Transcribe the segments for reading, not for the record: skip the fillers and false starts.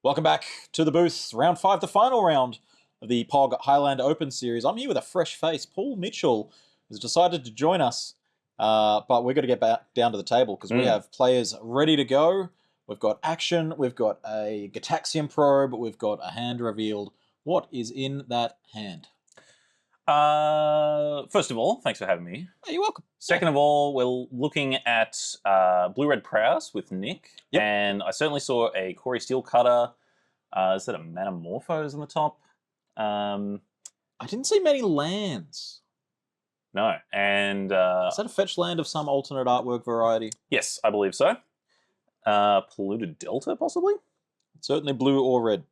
Welcome back to the booth. Round 5, the final round of the PoG Highland Open Series. I'm here with a fresh face. Paul Mitchell has decided to join us, but we're going to get back down to the table because we have players ready to go. We've got action, we've got a Gataxian probe, we've got a hand revealed. What is in that hand? First of all, thanks for having me. Oh, you're welcome. Second of all, we're looking at Blue-Red Prowess with Nick, and I certainly saw a Corey Steel Cutter. Is that a Manamorphose on the top? I didn't see many lands. No, and is that a fetch land of some alternate artwork variety? Yes, I believe so. Polluted Delta, possibly? Certainly blue or red.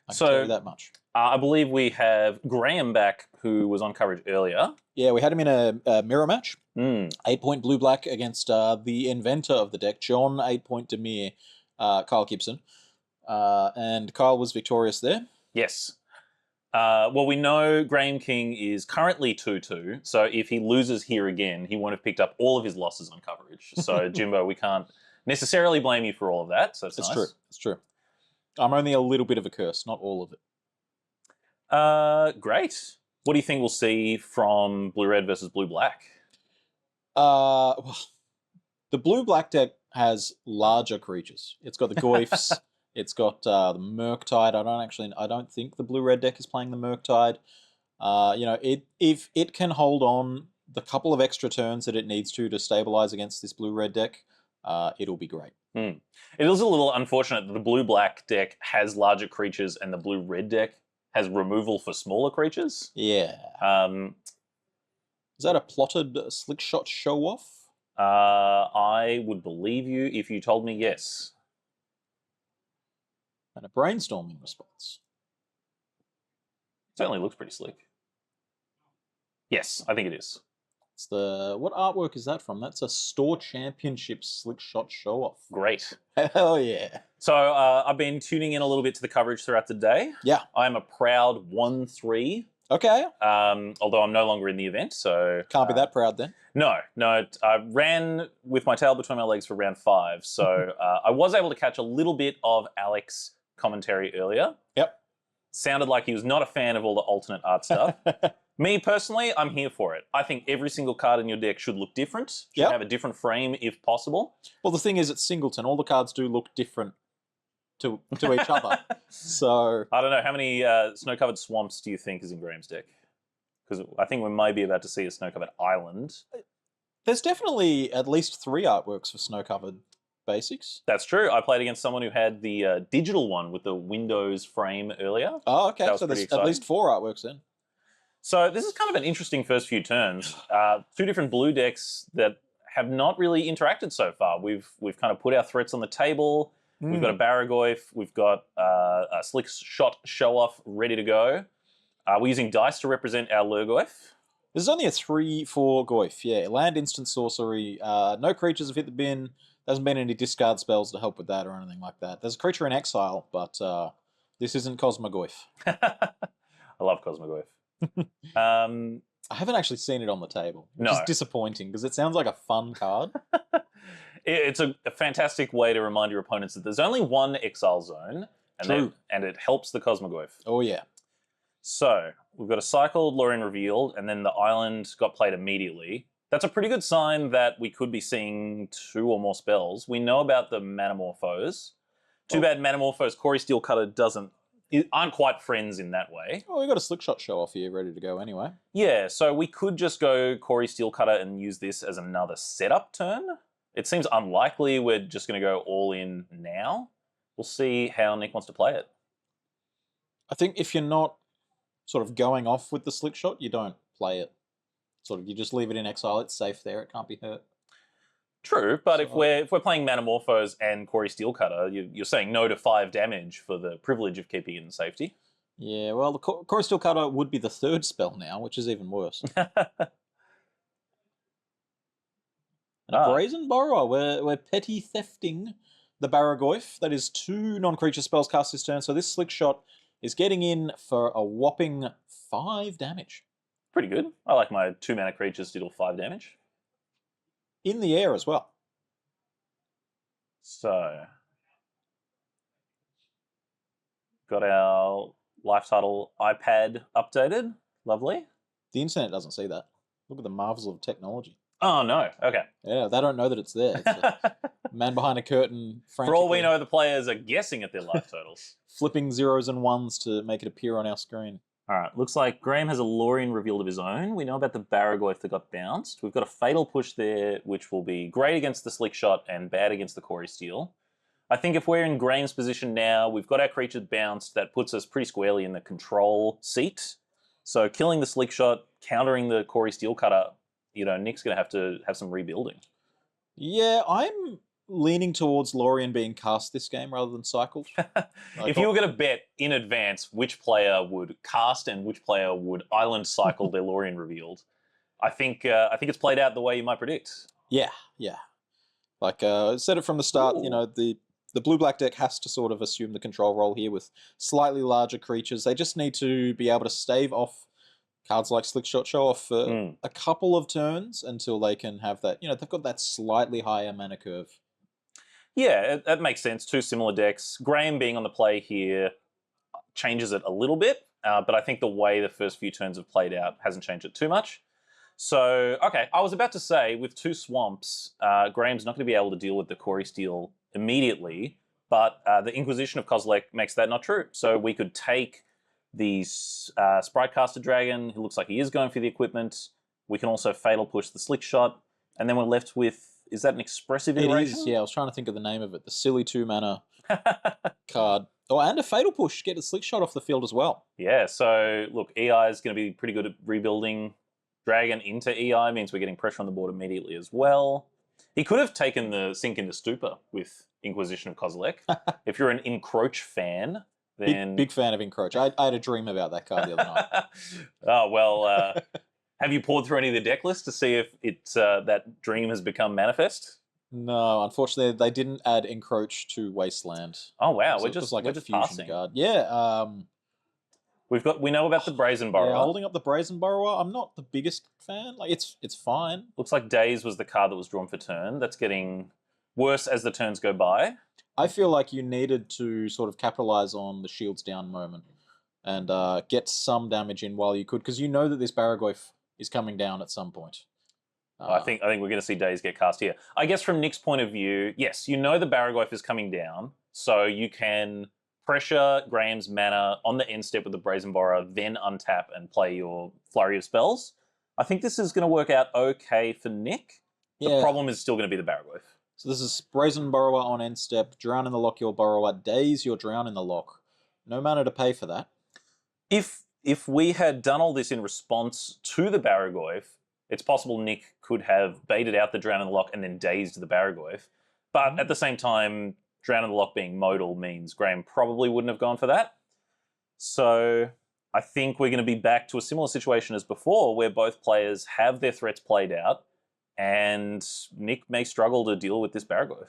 I can tell you that much. I believe we have Graham back, who was on coverage earlier. Yeah, we had him in a mirror match. 8-point blue-black against the inventor of the deck, John 8-point Dimir, Kyle Gibson. And Kyle was victorious there. Yes. Well, we know Graham King is currently 2-2, so if he loses here again, he won't have picked up all of his losses on coverage. So, Jimbo, we can't necessarily blame you for all of that. So it's nice. True. It's true. I'm only a little bit of a curse, not all of it. Great. What do you think we'll see from blue-red versus blue-black? Well, the blue-black deck has larger creatures. It's got the Goyfs. It's got the Murktide. I don't think the blue-red deck is playing the Murktide. If it can hold on the couple of extra turns that it needs to stabilize against this blue-red deck, it'll be great. It is a little unfortunate that the blue-black deck has larger creatures and the blue-red deck has removal for smaller creatures. Yeah. Is that a plotted slick shot show-off? I would believe you if you told me yes. And a brainstorming response. Certainly looks pretty slick. Yes, I think it is. It's what artwork is that from? That's a Store Championship slick shot show-off. Great. Hell yeah. So I've been tuning in a little bit to the coverage throughout the day. Yeah. I'm a proud 1-3. Okay. Although I'm no longer in the event, so... Can't be that proud then. No. I ran with my tail between my legs for round 5, so I was able to catch a little bit of Alex's commentary earlier. Yep. Sounded like he was not a fan of all the alternate art stuff. Me, personally, I'm here for it. I think every single card in your deck should look different, should have a different frame if possible. Well, the thing is, it's Singleton. All the cards do look different to each other. So I don't know. How many snow-covered swamps do you think is in Graham's deck? Because I think we might be about to see a snow-covered island. There's definitely at least 3 artworks for snow-covered basics. That's true. I played against someone who had the digital one with the Windows frame earlier. Oh, okay. So there's at least 4 artworks then. So this is kind of an interesting first few turns. 2 different blue decks that have not really interacted so far. We've kind of put our threats on the table. We've got a Baragoyf. We've got a Slick Shot Show-Off ready to go. We're using dice to represent our Lurgoyf. This is only a 3/4 Goyf. Yeah, land, instant, sorcery. No creatures have hit the bin. There hasn't been any discard spells to help with that or anything like that. There's a creature in exile, but this isn't Cosmogoyf. I love Cosmogoyf. I haven't actually seen it on the table, which is disappointing because it sounds like a fun card. It's a fantastic way to remind your opponents that there's only one exile zone, and it helps the Cosmogoyf. Oh, yeah. So we've got a cycled Lorien revealed, and then the island got played immediately. That's a pretty good sign that we could be seeing 2 or more spells. We know about the Manamorphose. Too bad Manamorphose Corey Steel Cutter aren't quite friends in that way. Well, we've got a slick shot show off here ready to go anyway. Yeah, so we could just go Corey Steel Cutter and use this as another setup turn. It seems unlikely we're just going to go all in now. We'll see how Nick wants to play it. I think if you're not sort of going off with the slick shot, you don't play it. You just leave it in exile. It's safe there. It can't be hurt. True, but if we're playing Manamorphose and Corey Steel Cutter, you're saying no to 5 damage for the privilege of keeping it in safety. Yeah, well, the Corey Steel Cutter would be the 3rd spell now, which is even worse. Brazen Borrower. We're petty thefting the Baragoyf. That is 2 non-creature spells cast this turn. So this slick shot is getting in for a whopping 5 damage. Pretty good. I like my 2 mana creatures to deal 5 damage. In the air as well. So Got our life title iPad updated. Lovely. The internet doesn't see that. Look at the marvels of technology. Oh, no. Okay. Yeah, they don't know that it's there. It's a man behind a curtain, For all we frantically know, the players are guessing at their life totals. flipping zeros and ones to make it appear on our screen. All right, looks like Graham has a Lorien revealed of his own. We know about the Barragoyf that got bounced. We've got a Fatal Push there, which will be great against the Slick Shot and bad against the Quarry Steel. I think if we're in Graham's position now, we've got our creatures bounced. That puts us pretty squarely in the control seat. So killing the Slick Shot, countering the Quarry Steel Cutter, Nick's going to have some rebuilding. Yeah, I'm leaning towards Lorien being cast this game rather than cycled. If you were going to bet in advance which player would cast and which player would island cycle their Lorien revealed, I think it's played out the way you might predict. Yeah. Like said it from the start. Ooh. The blue-black deck has to sort of assume the control role here with slightly larger creatures. They just need to be able to stave off cards like Slick Shot Show off for a couple of turns until they can have that. They've got that slightly higher mana curve. Yeah, that makes sense. Two similar decks. Graham being on the play here changes it a little bit, but I think the way the first few turns have played out hasn't changed it too much. So, okay, I was about to say, with two swamps, Graham's not going to be able to deal with the Quarry Steel immediately, but the Inquisition of Kozilek makes that not true. So we could take the Spritecaster Dragon, who looks like he is going for the equipment. We can also Fatal Push the Slick Shot, and then we're left with, is that an Expressive Iteration? It is, yeah. I was trying to think of the name of it. The silly 2-mana card. Oh, and a Fatal Push. Get a Slick Shot off the field as well. Yeah, so look, EI is going to be pretty good at rebuilding. Dragon into EI means we're getting pressure on the board immediately as well. He could have taken the Sink into Stupor with Inquisition of Kozilek. If you're an Encroach fan, then... Big fan of Encroach. I had a dream about that card the other night. Oh, well, have you poured through any of the deck lists to see if that dream has become manifest? No, unfortunately, they didn't add Encroach to Wasteland. Oh, wow. So we're just fusion passing. card. Yeah. We know about the Brazen Borrower. Yeah, holding up the Brazen Borrower, I'm not the biggest fan. Like it's fine. Looks like Daze was the card that was drawn for turn. That's getting worse as the turns go by. I feel like you needed to sort of capitalize on the shields down moment and get some damage in while you could, because you know that this Barragoyf is coming down at some point. I think we're going to see Daze get cast here. I guess from Nick's point of view, yes, you know the Barragoyf is coming down, so you can pressure Graham's mana on the end step with the Brazen Borrower, then untap and play your flurry of spells. I think this is going to work out okay for Nick. The problem is still going to be the Barragoyf. So this is Brazen Borrower on end step, drown in the lock your Borrower, Daze your drown in the lock. No mana to pay for that. If we had done all this in response to the Barragoyf, it's possible Nick could have baited out the drown in the lock and then dazed the Barragoyf. But at the same time, drown in the lock being modal means Graham probably wouldn't have gone for that. So I think we're going to be back to a similar situation as before, where both players have their threats played out, and Nick may struggle to deal with this Barragoyf.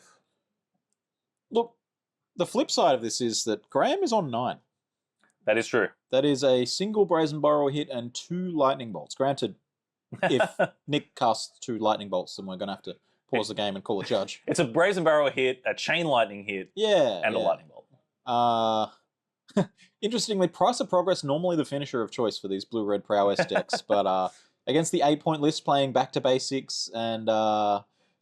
Look, the flip side of this is that Graham is on 9. That is true. That is a single Brazen Borrower hit and 2 Lightning Bolts. Granted, if Nick casts 2 Lightning Bolts, then we're going to have to pause the game and call a judge. It's a Brazen Borrower hit, a Chain Lightning hit, and a Lightning Bolt. Interestingly, Price of Progress normally the finisher of choice for these blue-red Prowess decks, but against the 8-point list playing back to basics and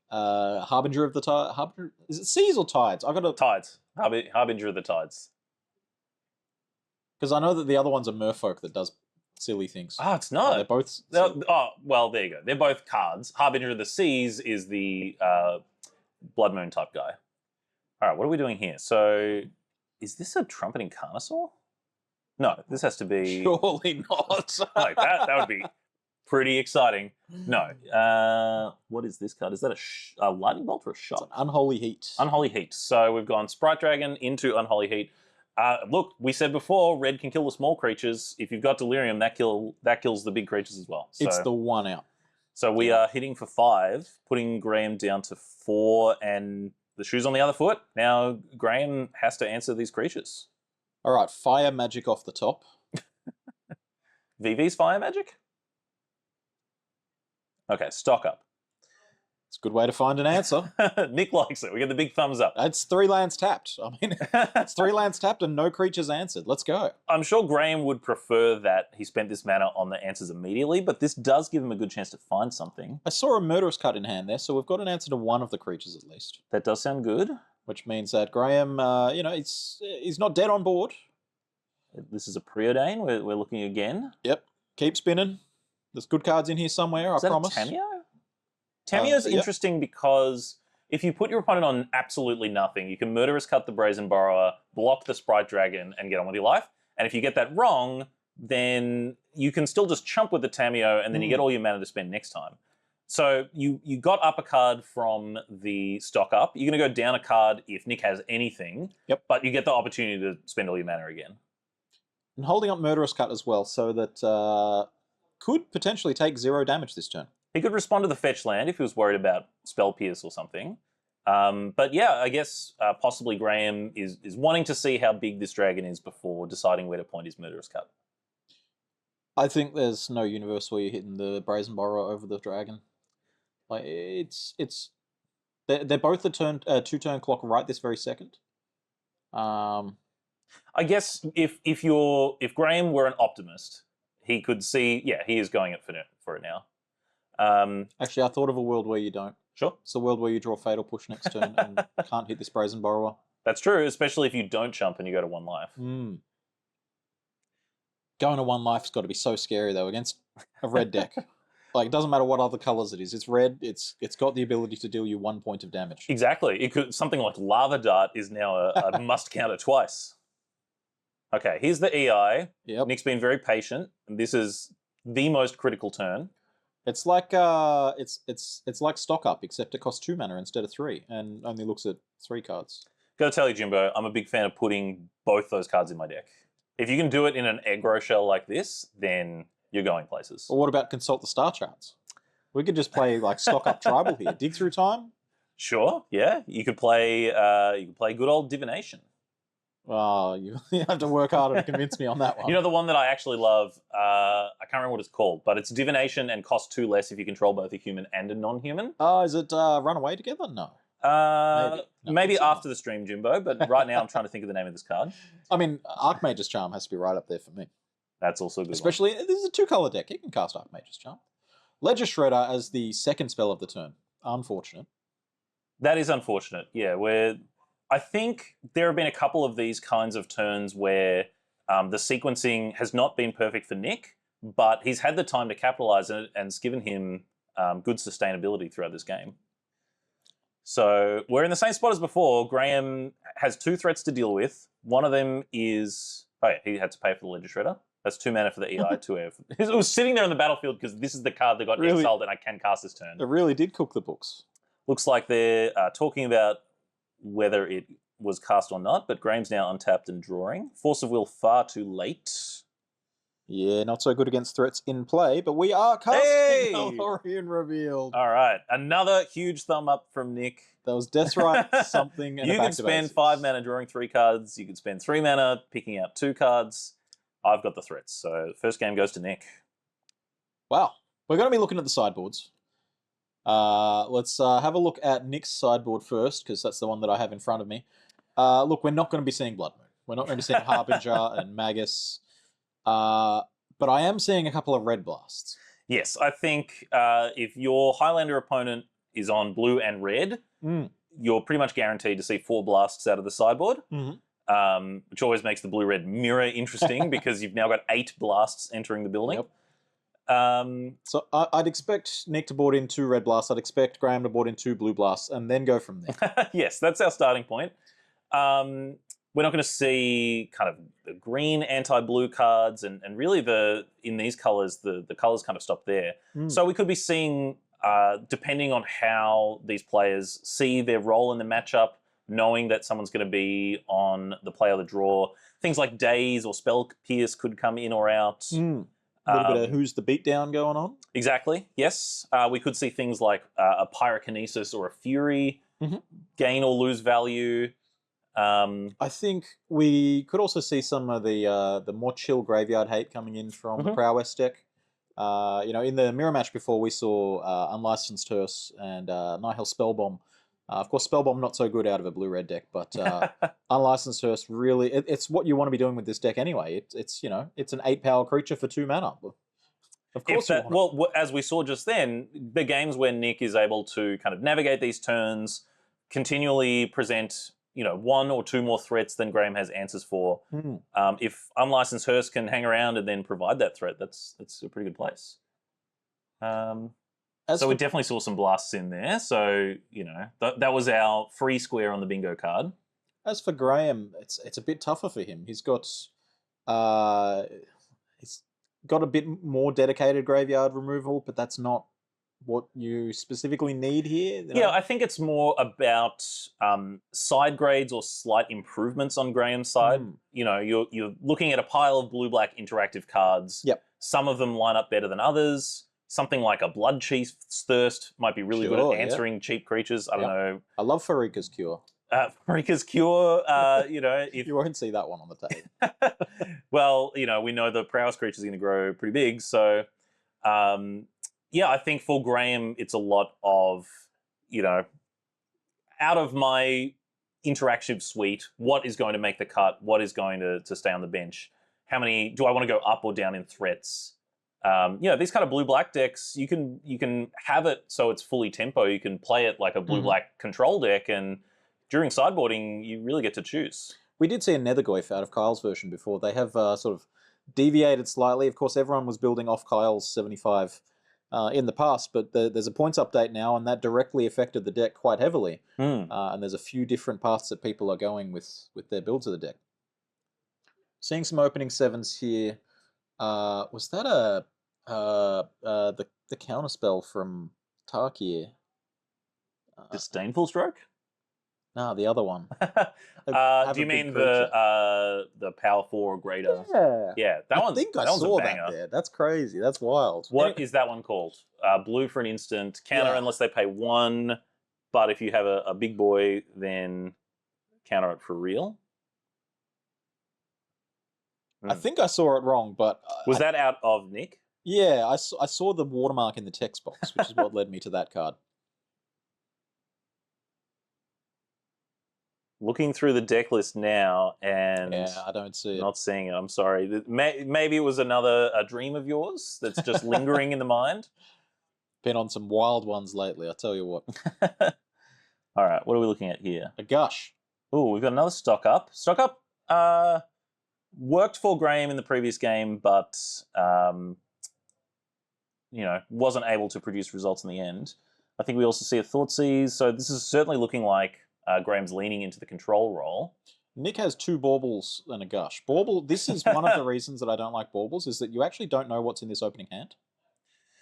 Harbinger of the Tide. Is it Seas or Tides? Tides. Harbinger of the Tides. Because I know that the other one's a Merfolk that does silly things. Oh, it's not. They're both. Oh, well, there you go. They're both cards. Harbinger of the Seas is the Blood Moon type guy. All right, what are we doing here? So, is this a Trumpeting Carnosaur? No, this has to be. Surely not. Like that would be pretty exciting. No. What is this card? Is that a Lightning Bolt or a Shot? It's an Unholy Heat. Unholy Heat. So we've gone Sprite Dragon into Unholy Heat. Look, we said before, red can kill the small creatures. If you've got Delirium, that kills the big creatures as well. So, it's the one out. So we are hitting for 5, putting Graham down to 4, and the shoe's on the other foot. Now Graham has to answer these creatures. All right, Fire Magic off the top. VV's Fire Magic? Okay, stock up. It's a good way to find an answer. Nick likes it. We get the big thumbs up. It's 3 lands tapped. I mean, it's 3 lands tapped and no creatures answered. Let's go. I'm sure Graham would prefer that he spent this mana on the answers immediately, but this does give him a good chance to find something. I saw a Murderous Cut in hand there, so we've got an answer to one of the creatures at least. That does sound good. Which means that Graham, he's not dead on board. This is a Preordain. We're looking again. Yep. Keep spinning. There's good cards in here somewhere, I promise. Is that a Tameo? Tameo's interesting because if you put your opponent on absolutely nothing, you can Murderous Cut the Brazen Borrower, block the Sprite Dragon, and get on with your life. And if you get that wrong, then you can still just chump with the Tameo, and then you get all your mana to spend next time. So you got up a card from the stock up. You're going to go down a card if Nick has anything, but you get the opportunity to spend all your mana again. And holding up Murderous Cut as well, so that could potentially take 0 damage this turn. He could respond to the fetch land if he was worried about Spell Pierce or something. But yeah, I guess possibly Graham is wanting to see how big this dragon is before deciding where to point his Murderous Cut. I think there's no universe where you're hitting the Brazen Borrower over the dragon. Like they're both the 2-turn clock right this very second. I guess if Graham were an optimist, he could see, he is going for it now. Actually, I thought of a world where you don't. Sure. It's a world where you draw Fatal Push next turn and can't hit this Brazen Borrower. That's true, especially if you don't jump and you go to 1 life. Going to 1 life's got to be so scary, though, against a red deck. Like, it doesn't matter what other colours it is. It's red. It's got the ability to deal you 1 point of damage. Exactly. Something like Lava Dart is now a must counter twice. Okay, here's the EI. Yep. Nick's been very patient, and this is the most critical turn. It's like it's like Stock Up, except it costs 2 mana instead of 3, and only looks at 3 cards. Gotta tell you, Jimbo, I'm a big fan of putting both those cards in my deck. If you can do it in an aggro shell like this, then you're going places. Or what about Consult the Star Charts? We could just play like Stock Up Tribal here. Dig Through Time? Sure, yeah. You could play good old Divination. Oh, you have to work harder to convince me on that one. You know the one that I actually love? I can't remember what it's called, but it's Divination and costs 2 less if you control both a human and a non-human. Is it Run Away Together? No. Maybe after the stream, Jimbo, but right now I'm trying to think of the name of this card. I mean, Archmage's Charm has to be right up there for me. That's also a good. Especially, this is a 2-color deck. You can cast Archmage's Charm. Ledger Shredder as the second spell of the turn. Unfortunate. That is unfortunate, yeah. I think there have been a couple of these kinds of turns where the sequencing has not been perfect for Nick, but he's had the time to capitalize on it, and it's given him good sustainability throughout this game. So we're in the same spot as before. Graham has 2 threats to deal with. One of them is... Oh yeah, he had to pay for the Ledger Shredder. That's 2 mana for the EI, 2 air. It was sitting there in the battlefield because this is the card that got exiled and I can cast this turn. It really did cook the books. Looks like they're talking about whether it was cast or not, but Graham's now untapped and drawing. Force of Will far too late. Yeah, not so good against threats in play, but we are casting Elorian Revealed. All right, another huge thumb up from Nick. That was Deathrite, something, and you can spend 5 mana drawing 3 cards. You can spend 3 mana picking out 2 cards. I've got the threats, so the first game goes to Nick. Wow. We're going to be looking at the sideboards. Let's have a look at Nick's sideboard first, because that's the one that I have in front of me. Look, we're not going to be seeing Blood Moon. We're not going to be seeing Harbinger and Magus. But I am seeing a couple of red blasts. Yes, I think if your Highlander opponent is on blue and red, you're pretty much guaranteed to see 4 blasts out of the sideboard, which always makes the blue-red mirror interesting because you've now got 8 blasts entering the building. Yep. So I'd expect Nick to board in 2 red blasts. I'd expect Graham to board in 2 blue blasts and then go from there. Yes, that's our starting point. We're not going to see kind of the green anti-blue cards, and really in these colours, the colours kind of stop there. So we could be seeing, depending on how these players see their role in the matchup, knowing that someone's going to be on the play or the draw, things like Daze or Spell Pierce could come in or out. A little bit of who's the beatdown going on. Exactly, yes. We could see things like a Pyrokinesis or a Fury gain or lose value. I think we could also see some of the more chill graveyard hate coming in from the Prowess deck. In the mirror match before, we saw Unlicensed Hearse and Nihil Spellbomb. Of course, Spellbomb not so good out of a blue-red deck, but Unlicensed Hearse really, it's what you want to be doing with this deck anyway. It's an 8-power creature for 2 mana. Of course, as we saw just then, the games where Nick is able to kind of navigate these turns, continually present, 1 or 2 more threats than Graham has answers for. If Unlicensed Hearse can hang around and then provide that threat, that's a pretty good place. So we definitely saw some blasts in there. So, that was our free square on the bingo card. As for Graham, it's a bit tougher for him. He's got a bit more dedicated graveyard removal, but that's not what you specifically need here. Yeah, I think it's more about side grades or slight improvements on Graham's side. You're looking at a pile of blue-black interactive cards. Yep. Some of them line up better than others. Something like a Blood Chief's Thirst might be really good at answering cheap creatures. I don't know. I love Farika's Cure. Farika's Cure, if you won't see that one on the table. Well, we know the Prowess creature is going to grow pretty big. So, I think for Graham, it's a lot of, out of my interactive suite, what is going to make the cut? What is going to stay on the bench? How many do I want to go up or down in threats? These kind of blue-black decks, you can have it so it's fully tempo. You can play it like a blue-black control deck, and during sideboarding, you really get to choose. We did see a Nethergoyf out of Kyle's version before. They have sort of deviated slightly. Of course, everyone was building off Kyle's 75 in the past, but there's a points update now, and that directly affected the deck quite heavily. And there's a few different paths that people are going with their builds of the deck. Seeing some opening 7s here. Was that the counterspell from Tarkir? Disdainful Stroke? No, the other one. Do you mean the Power 4 or greater? Yeah, that one's I saw that there. That's crazy. That's wild. What is that one called? Blue for an instant. Counter unless they pay 1, but if you have a big boy, then counter it for real. I think I saw it wrong, but... Was that out of Nick? Yeah, I saw the watermark in the text box, which is what led me to that card. Looking through the deck list now, and I don't see it. Not seeing it. I'm sorry. Maybe it was a dream of yours that's just lingering in the mind. Been on some wild ones lately, I tell you what. All right, what are we looking at here? A Gush. Oh, we've got another Stock Up. Stock Up worked for Graham in the previous game, but wasn't able to produce results in the end. I think we also see a Thoughtseize, so this is certainly looking like Graham's leaning into the control role. Nick has 2 Baubles and a Gush. Bauble, this is one of the reasons that I don't like Baubles, is that you actually don't know what's in this opening hand.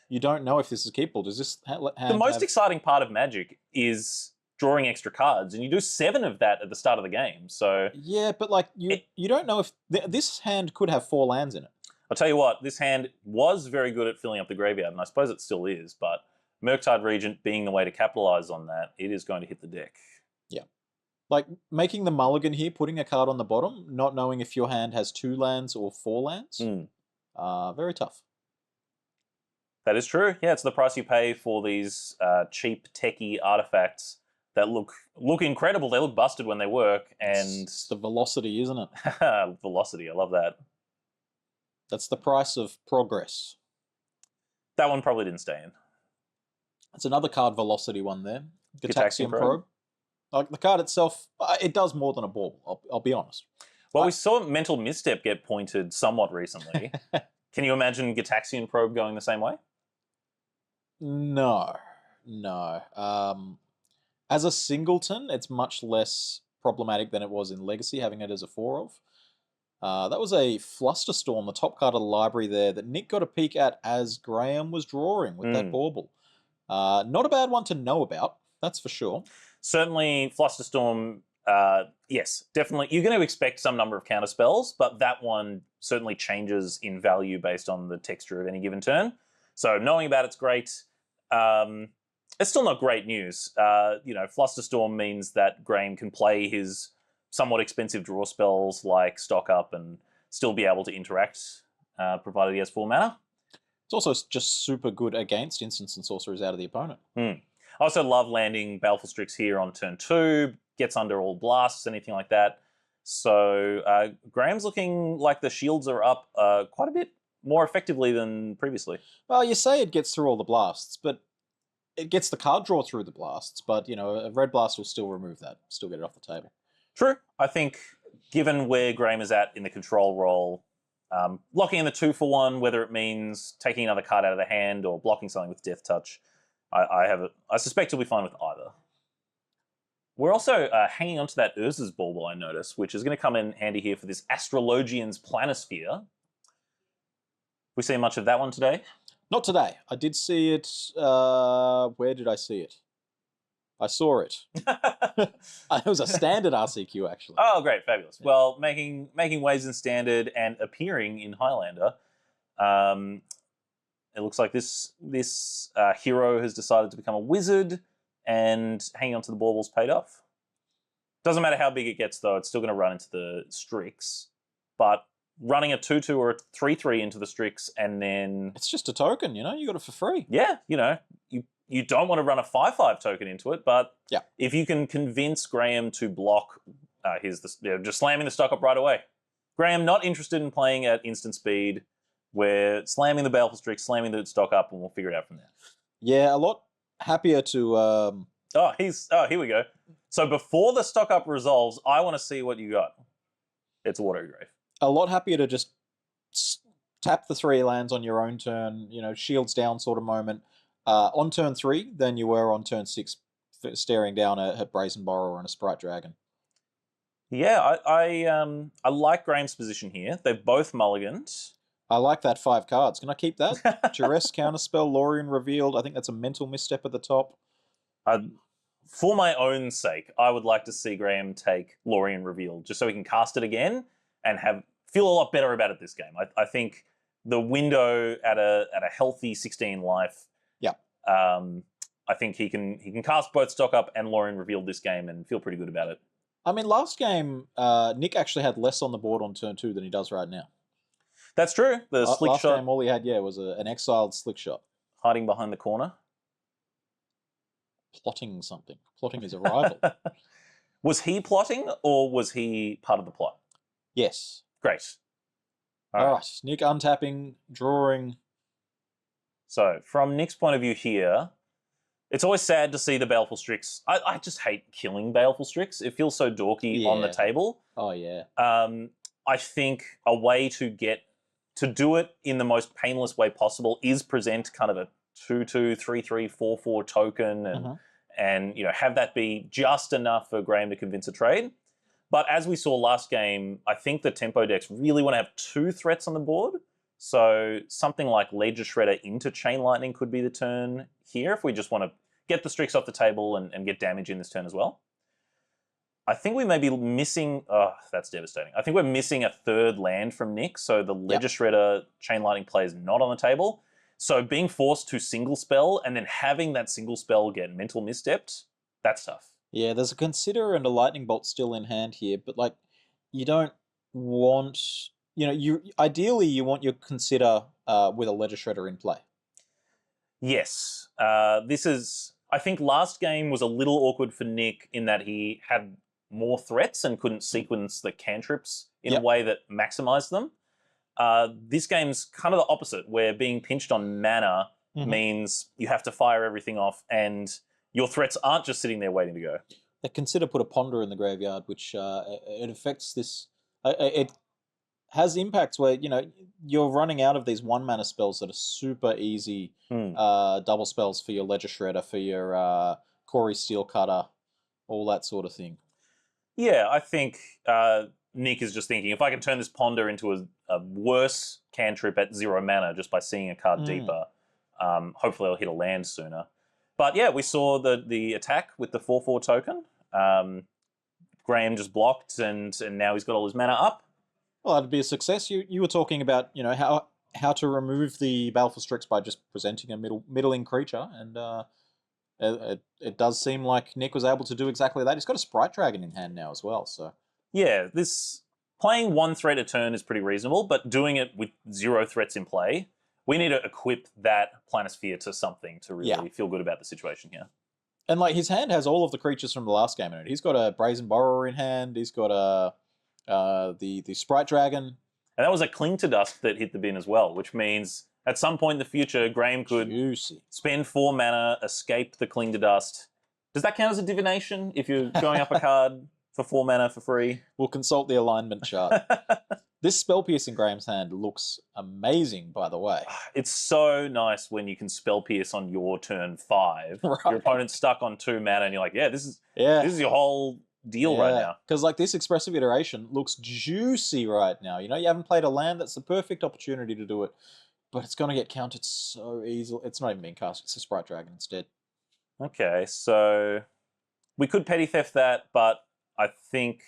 You don't know if this is keepable. Does this hand the most exciting part of Magic is drawing extra cards, and you do 7 of that at the start of the game. So yeah, but you don't know if this hand could have 4 lands in it. I'll tell you what, this hand was very good at filling up the graveyard, and I suppose it still is. But Murktide Regent being the way to capitalize on that, it is going to hit the deck. Yeah. Like, making the mulligan here, putting a card on the bottom, not knowing if your hand has 2 lands or 4 lands, very tough. That is true. Yeah, it's the price you pay for these cheap, techie artifacts that look incredible. They look busted when they work, and... It's the velocity, isn't it? Velocity, I love that. That's the price of progress. That one probably didn't stay in. It's another card velocity one there. Gitaxian Probe. Like, the card itself, it does more than a ball, I'll be honest. Well, we saw Mental Misstep get pointed somewhat recently. Can you imagine Gitaxian Probe going the same way? No. As a singleton, it's much less problematic than it was in Legacy, having it as a 4-of. That was a Flusterstorm, the top card of the library there, that Nick got a peek at as Graham was drawing with that bauble. Not a bad one to know about, that's for sure. Certainly, Flusterstorm, yes, definitely. You're going to expect some number of counterspells, but that one certainly changes in value based on the texture of any given turn. So knowing about it's great. It's still not great news. Flusterstorm means that Graham can play his somewhat expensive draw spells like Stock Up and still be able to interact, provided he has 4 mana. It's also just super good against instants and sorceries out of the opponent. I also love landing Baleful Strix here on turn 2, gets under all blasts, anything like that. So Graham's looking like the shields are up quite a bit more effectively than previously. Well, you say it gets through all the blasts, but it gets the card draw through the blasts, but, a red blast will still remove that, still get it off the table. True. I think given where Graham is at in the control role, locking in the 2-for-1, whether it means taking another card out of the hand or blocking something with Death Touch, I suspect he'll be fine with either. We're also hanging on to that Urza's Bauble, I notice, which is going to come in handy here for this Astrologian's Planisphere. We see much of that one today? Not today. I did see it. Where did I see it? I saw it. It was a standard RCQ, actually. Oh, great. Fabulous. Yeah. Well, making waves in standard and appearing in Highlander. It looks like this hero has decided to become a wizard, and hanging on to the baubles paid off. Doesn't matter how big it gets, though. It's still going to run into the Strix. But running a 2-2 or a 3-3 into the Strix, and then... It's just a token, you got it for free. Yeah, you don't want to run a 5-5 token into it, but if you can convince Graham to block just slamming the stock up right away. Graham not interested in playing at instant speed. We're slamming the Baleful Strix, slamming the stock up, and we'll figure it out from there. Yeah, a lot happier to... here we go. So before the stock up resolves, I want to see what you got. It's a Water Grave. A lot happier to just tap the 3 lands on your own turn, shields down sort of moment, on turn 3 than you were on turn 6 staring down at Brazen Borrower and a Sprite Dragon. Yeah, I like Graham's position here. They've both mulliganed. I like that 5 cards. Can I keep that? Duress, Counterspell, Lorien Revealed. I think that's a mental misstep at the top. For my own sake, I would like to see Graham take Lorien Revealed just so he can cast it again and feel a lot better about it this game. I think the window at a healthy 16 life. Yeah. I think he can cast both stock up and Lorien Revealed this game and feel pretty good about it. I mean, last game, Nick actually had less on the board on turn 2 than he does right now. That's true. The slick last shot. Game, all he had, was an exiled slick shot. Hiding behind the corner. Plotting something. Plotting his arrival. Was he plotting or was he part of the plot? Yes. Great. All right. Nick untapping, drawing. So, from Nick's point of view here, it's always sad to see the Baleful Strix. I just hate killing Baleful Strix. It feels so dorky on the table. Oh, yeah. I think a way to do it in the most painless way possible is present kind of a 2-2, 3-3, 4-4 token and have that be just enough for Graham to convince a trade. But as we saw last game, I think the tempo decks really want to have 2 threats on the board. So something like Ledger Shredder into Chain Lightning could be the turn here if we just want to get the Strix off the table and get damage in this turn as well. I think we may be missing... Oh, that's devastating. I think we're missing a 3rd land from Nick, so the Ledger Shredder Chain Lightning play is not on the table. So being forced to single spell and then having that single spell get mental misstepped, that's tough. Yeah, there's a Consider and a Lightning Bolt still in hand here, but you don't want... ideally you want your Consider with a Ledger Shredder in play. Yes. I think last game was a little awkward for Nick in that he had more threats and couldn't sequence the cantrips in a way that maximized them. This game's kind of the opposite, where being pinched on mana means you have to fire everything off and your threats aren't just sitting there waiting to go. They Consider put a Ponder in the graveyard, which it affects this... It has impacts where, you're running out of these 1-mana spells that are super easy double spells for your Ledger Shredder, for your Corey Steel Cutter, all that sort of thing. Yeah, I think Nick is just thinking, if I can turn this Ponder into a worse cantrip at 0 mana just by seeing a card deeper, hopefully I'll hit a land sooner. But yeah, we saw the attack with the 4-4 token. Graham just blocked, and now he's got all his mana up. Well, that'd be a success. You were talking about, how to remove the Baleful Strix by just presenting a middling creature, and it does seem like Nick was able to do exactly that. He's got a Sprite Dragon in hand now as well, so... Yeah, playing 1 threat a turn is pretty reasonable, but doing it with 0 threats in play, We need to equip that Planisphere to something to really feel good about the situation here. And like his hand has all of the creatures from the last game in it. He's got a Brazen Borrower in hand. He's got the Sprite Dragon. And that was a Cling to Dust that hit the bin as well, which means at some point in the future, Graham could spend 4 mana, escape the Cling to Dust. Does that count as a divination if you're going up a card for 4 mana for free? We'll consult the alignment chart. This Spell Pierce in Graham's hand looks amazing, by the way. It's so nice when you can Spell Pierce on your turn 5. Right. Your opponent's stuck on 2 mana, and you're like, this is your whole deal right now. Because like this Expressive Iteration looks juicy right now. You know, you haven't played a land, that's the perfect opportunity to do it. But it's going to get countered so easily. It's not even being cast, it's a Sprite Dragon instead. Okay, so we could Petty Theft that, but I think...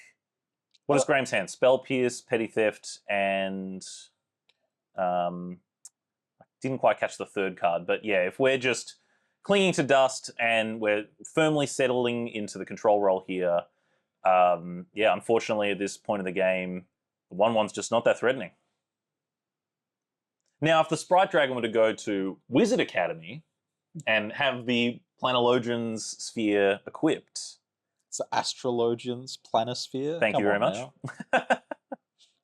What is Graham's hand? Spell Pierce, Petty Theft, and... I didn't quite catch the third card, but yeah, if we're just clinging to dust and we're firmly settling into the control role here, unfortunately at this point of the game, the 1/1's just not that threatening. Now, if the Sprite Dragon were to go to Wizard Academy and have the Planologian's Sphere equipped... It's the Astrologian's Planisphere. Thank you very much. I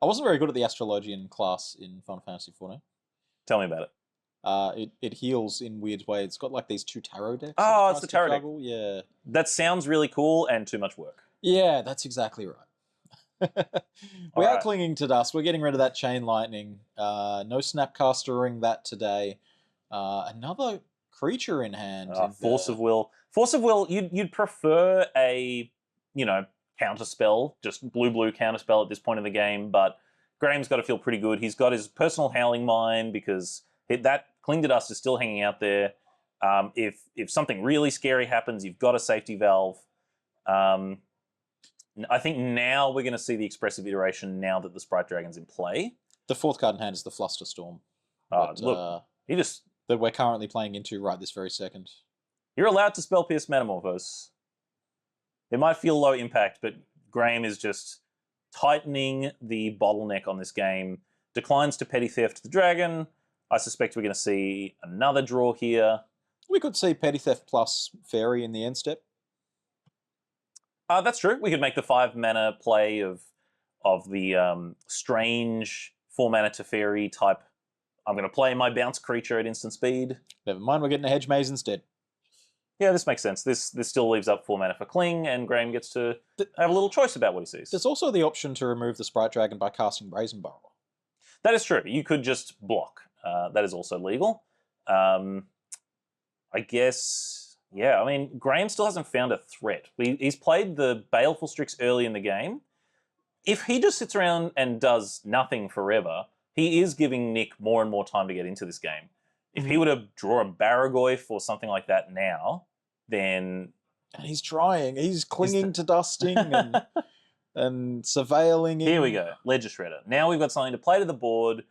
wasn't very good at the Astrologian class in Final Fantasy XIV. Tell me about it. It heals in weird ways. It's got like these 2 tarot decks. Oh, it's the tarot deck. Yeah. That sounds really cool and too much work. Yeah, that's exactly right. We are clinging to dust. We're getting rid of that Chain Lightning. No Snapcaster-ing that today. Another creature in hand. Force of Will. Force of Will, you'd prefer a, counterspell, just blue counterspell at this point in the game, but Graham's got to feel pretty good. He's got his personal Howling Mine because that Cling to Dust is still hanging out there. If something really scary happens, you've got a safety valve. I think now we're going to see the Expressive Iteration now that the Sprite Dragon's in play. The 4th card in hand is the Flusterstorm. Look, that we're currently playing into right this very second. You're allowed to Spell Pierce Metamorphose. It might feel low impact, but Graham is just tightening the bottleneck on this game. Declines to Petty Theft the Dragon. I suspect we're going to see another draw here. We could see Petty Theft plus Fairy in the end step. That's true. We could make the 5 mana play of the strange 4 mana to Fairy type. I'm going to play my bounce creature at instant speed. Never mind, we're getting a Hedge Maze instead. Yeah, this makes sense. This still leaves up 4 mana for Cling, and Graham gets to have a little choice about what he sees. There's also the option to remove the Sprite Dragon by casting Brazen Borrower. That is true. You could just block. That is also legal. I guess, yeah, I mean, Graham still hasn't found a threat. He's played the Baleful Strix early in the game. If he just sits around and does nothing forever, he is giving Nick more and more time to get into this game. If he were to draw a Baragoyf or something like that now, then... And he's trying. He's clinging to dusting and surveilling. Here we go. Ledger Shredder. Now we've got something to play to the board.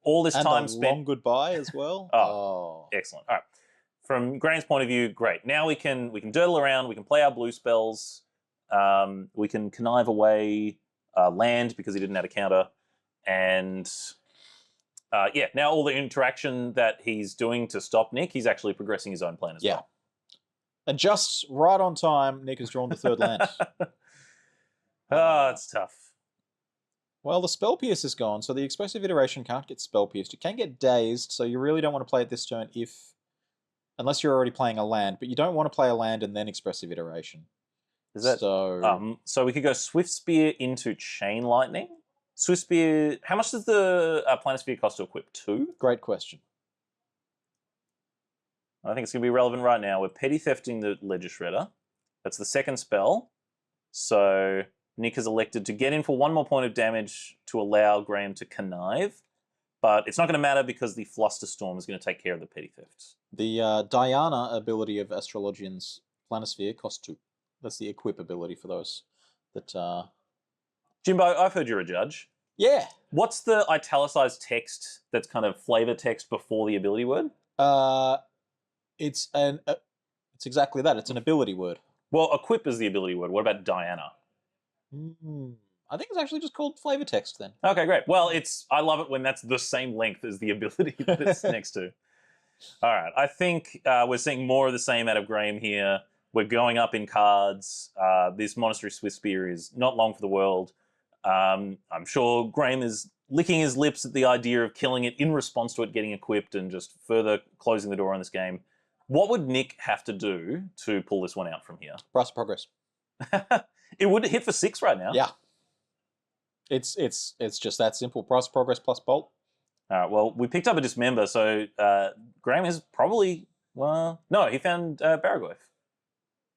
All this time spent... long goodbye as well. Oh, excellent. All right. From Graham's point of view, great. Now we can dirtle around. We can play our blue spells. We can connive away land because he didn't have a counter. And... now all the interaction that he's doing to stop Nick, he's actually progressing his own plan as well. And just right on time, Nick has drawn the 3rd land. It's tough. Well, the Spell Pierce is gone, so the Expressive Iteration can't get Spell Pierced. It can get Dazed, so you really don't want to play it this turn unless you're already playing a land, but you don't want to play a land and then Expressive Iteration. Is that so we could go Swift Spear into Chain Lightning? Swift Spear, how much does the Planisphere cost to equip? 2? Great question. I think it's going to be relevant right now. We're Petty Thefting the Ledger Shredder. That's the 2nd spell. So Nick has elected to get in for 1 more point of damage to allow Graham to connive. But it's not going to matter because the Flusterstorm is going to take care of the Petty Thefts. The Diana ability of Astrologian's Planisphere costs 2. That's the equip ability for those that... Jimbo, I've heard you're a judge. Yeah. What's the italicized text that's kind of flavor text before the ability word? It's exactly that. It's an ability word. Well, equip is the ability word. What about Diana? I think it's actually just called flavor text then. Okay, great. Well, I love it when that's the same length as the ability that it's next to. All right, I think we're seeing more of the same out of Graham here. We're going up in cards. This Monastery Swift Spear is not long for the world. I'm sure Graham is licking his lips at the idea of killing it in response to it getting equipped and just further closing the door on this game. What would Nick have to do to pull this one out from here? Price of progress. It would hit for 6 right now. Yeah. It's just that simple. Price of progress plus bolt. All right, well, we picked up a Dismember, so Graham is probably, no, he found Baragoyf.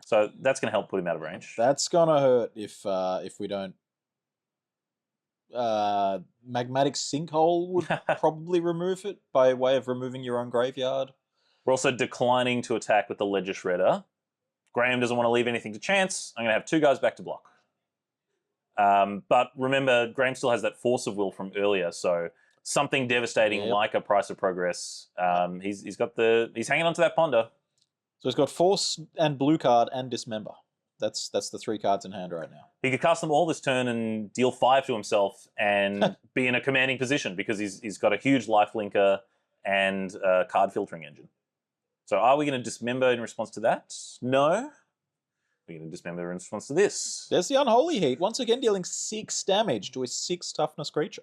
So that's going to help put him out of range. That's going to hurt if we don't. Magmatic Sinkhole would probably remove it by way of removing your own graveyard. We're also declining to attack with the Ledger Shredder. Graham doesn't want to leave anything to chance. I'm going to have 2 guys back to block. But remember, Graham still has that Force of Will from earlier, so something devastating like a Price of Progress. He's hanging on to that Ponder. So he's got Force and Blue card and Dismember. That's the 3 cards in hand right now. He could cast them all this turn and deal 5 to himself and be in a commanding position because he's got a huge life linker and a card filtering engine. So are we going to Dismember in response to that? No. We're going to Dismember in response to this. There's the Unholy Heat, once again dealing 6 damage to a 6 toughness creature.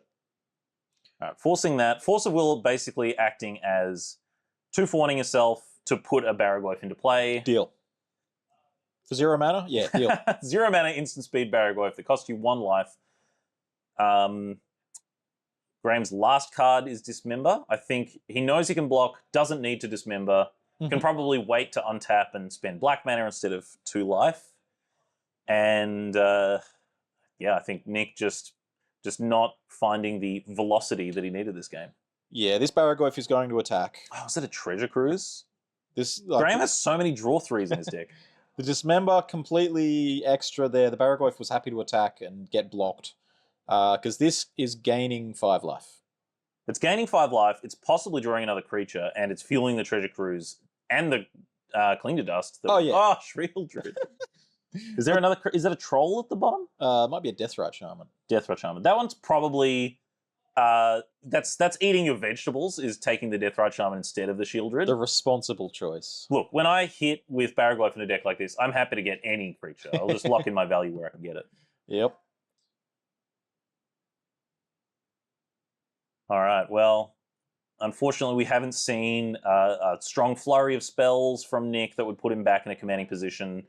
All right, forcing that. Force of Will basically acting as 2 for 1ing yourself to put a Baragoyf into play. Deal. For 0 mana? Yeah, deal. 0 mana instant speed Baragoyf that costs you 1 life. Graham's last card is Dismember. I think he knows he can block, doesn't need to Dismember, can probably wait to untap and spend black mana instead of 2 life. And yeah, I think Nick just not finding the velocity that he needed this game. Yeah, this Baragoyf is going to attack. Oh, is it a Treasure Cruise? Graham has so many draw 3s in his deck. The Dismember completely extra there. The Baragoyf was happy to attack and get blocked because this is gaining 5 life. It's gaining 5 life. It's possibly drawing another creature, and it's fueling the Treasure Cruise and the Cling to Dust. Oh, Shriel Druid. Is there another? Is that a troll at the bottom? It might be a Deathrite Shaman. Deathrite Shaman. That one's probably that's eating your vegetables. Is taking the Deathrite Shaman instead of the Shield Druid. The responsible choice. Look, when I hit with Baragoyf in a deck like this, I'm happy to get any creature. I'll just lock in my value where I can get it. Yep. All right. Well, unfortunately, we haven't seen a strong flurry of spells from Nick that would put him back in a commanding position.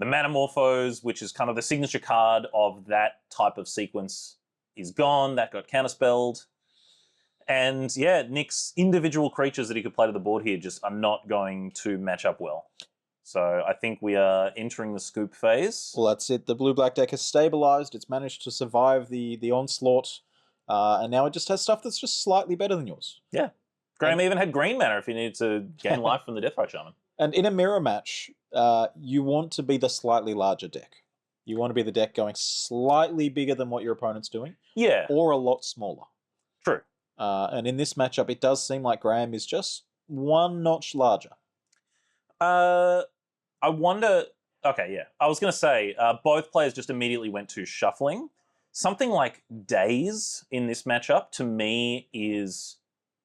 The Manamorphose, which is kind of the signature card of that type of sequence, is gone. That got counterspelled. And yeah, Nick's individual creatures that he could play to the board here just are not going to match up well. So I think we are entering the scoop phase. Well, that's it. The blue-black deck has stabilized. It's managed to survive the onslaught. And now it just has stuff that's just slightly better than yours. Yeah. Graham even had green mana if he needed to gain life from the Deathrite Shaman. And in a mirror match, you want to be the slightly larger deck. You want to be the deck going slightly bigger than what your opponent's doing. Yeah. Or a lot smaller. True. And in this matchup, it does seem like Graham is just 1 notch larger. I wonder... Okay, yeah. I was going to say, both players just immediately went to shuffling. Something like Daze in this matchup, to me, is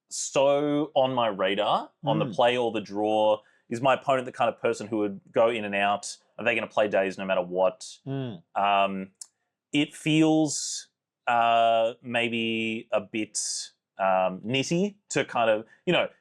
so on my radar, on the play or the draw. Is my opponent the kind of person who would go in and out? Are they going to play Daze no matter what? It feels maybe a bit nitty to kind of,